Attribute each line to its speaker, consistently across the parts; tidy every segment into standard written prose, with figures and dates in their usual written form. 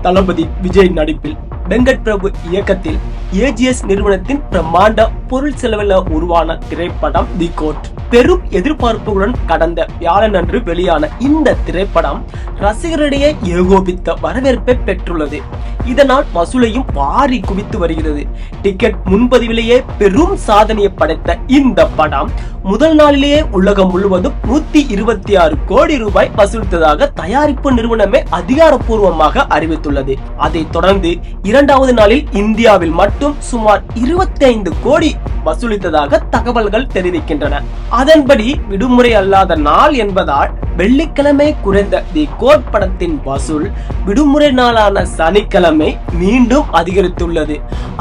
Speaker 1: தளபதி விஜய் நடிப்பில் வெங்கட் பிரபு இயக்கத்தில் ஏஜிஎஸ் நிறுவனத்தின் பிரம்மாண்ட பொருள் செலவில் உருவான திரைப்படம் தி கோட். பெரும் எதிர்பார்ப்புகளுடன் கடந்த வியாழனன்று வெளியான இந்த திரைப்படம் ரசிகர்களிடையே ஏகோபித்த வரவேற்பை பெற்றுள்ளது. இதனால் வசூலையும் வாரி குவித்து வருகிறது. டிக்கெட் முன்பதிவிலேயே பெரும் சாதனையை படைத்த இந்த படம் முதல் நாளிலேயே உலகம் முழுவதும் 126 கோடி ரூபாய் வசூலித்ததாக தயாரிப்பு நிறுவனமே அதிகாரப்பூர்வமாக அறிவித்துள்ளது. அதைத் தொடர்ந்து இரண்டாவது நாளில் இந்தியாவில் மட்டும் சுமார் 25 கோடி வசூலித்ததாக தகவல்கள் தெரிவிக்கின்றன. அதன்படி விடுமுறை அல்லாத நாள் என்பதால் வெள்ளிக்கிழமை குறைந்த தி கோட் படத்தின் வசூல் விடுமுறை நாளான சனிக்கிழமை மீண்டும் அதிகரித்துள்ளது.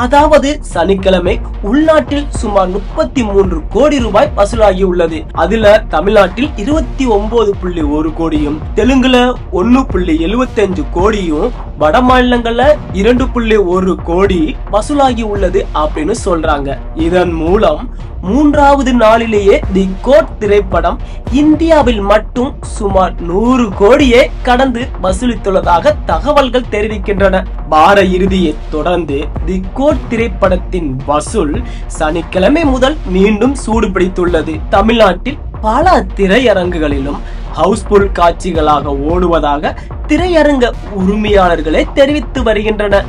Speaker 1: அதாவது சனிக்கிழமை உள்நாட்டில் சுமார் 33 கோடி ரூபாய் வசூலாகியுள்ளது. அதுல தமிழ்நாட்டில் 29.1 கோடியும், தெலுங்குல 1.75 கோடியும், வட மாநிலங்கள்ல 2.1 கோடி வசூலாகி உள்ளது அப்படின்னு சொல்றாங்க. இதன் மூலம் மூன்றாவது நாளிலேயே தி கோட் திரைப்படம் இந்தியாவில் மட்டும் சுமார் 100 கோடியை கடந்து வசூலித்துள்ளதாக தகவல்கள் தெரிவிக்கின்றன. வார இறுதியை தொடர்ந்து தி கோட் திரைப்படத்தின் வசூல் சனிக்கிழமை முதல் மீண்டும் சூடுபிடித்துள்ளது. தமிழ்நாட்டில் பல திரையரங்குகளிலும் ஹவுஸ்ஃபுல் காட்சிகளாக ஓடுவதாக திரையரங்க உரிமையாளர்களே தெரிவித்து வருகின்றனர்.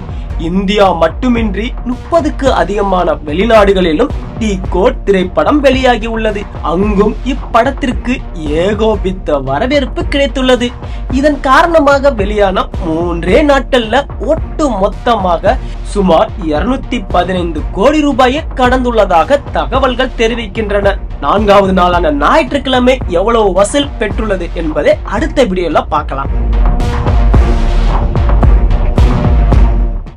Speaker 1: இந்தியா மட்டுமின்றி 30க்கு அதிகமான வெளிநாடுகளிலும் தி கோட் திரைப்படம் வெளியாகி உள்ளது. அங்கும் இப்படத்திற்கு ஏகோபித்த வரவேற்பு கிடைத்துள்ளது. இதன் காரணமாக வெளியான 3 நாட்கள்ல ஒட்டு மொத்தமாக சுமார் 215 கோடி ரூபாயை கடந்துள்ளதாக தகவல்கள் தெரிவிக்கின்றன. 4வது நாளான ஞாயிற்றுக்கிழமை எவ்வளவு வசூல் பெற்றுள்ளது என்பதை அடுத்த வீடியோல பார்க்கலாம்.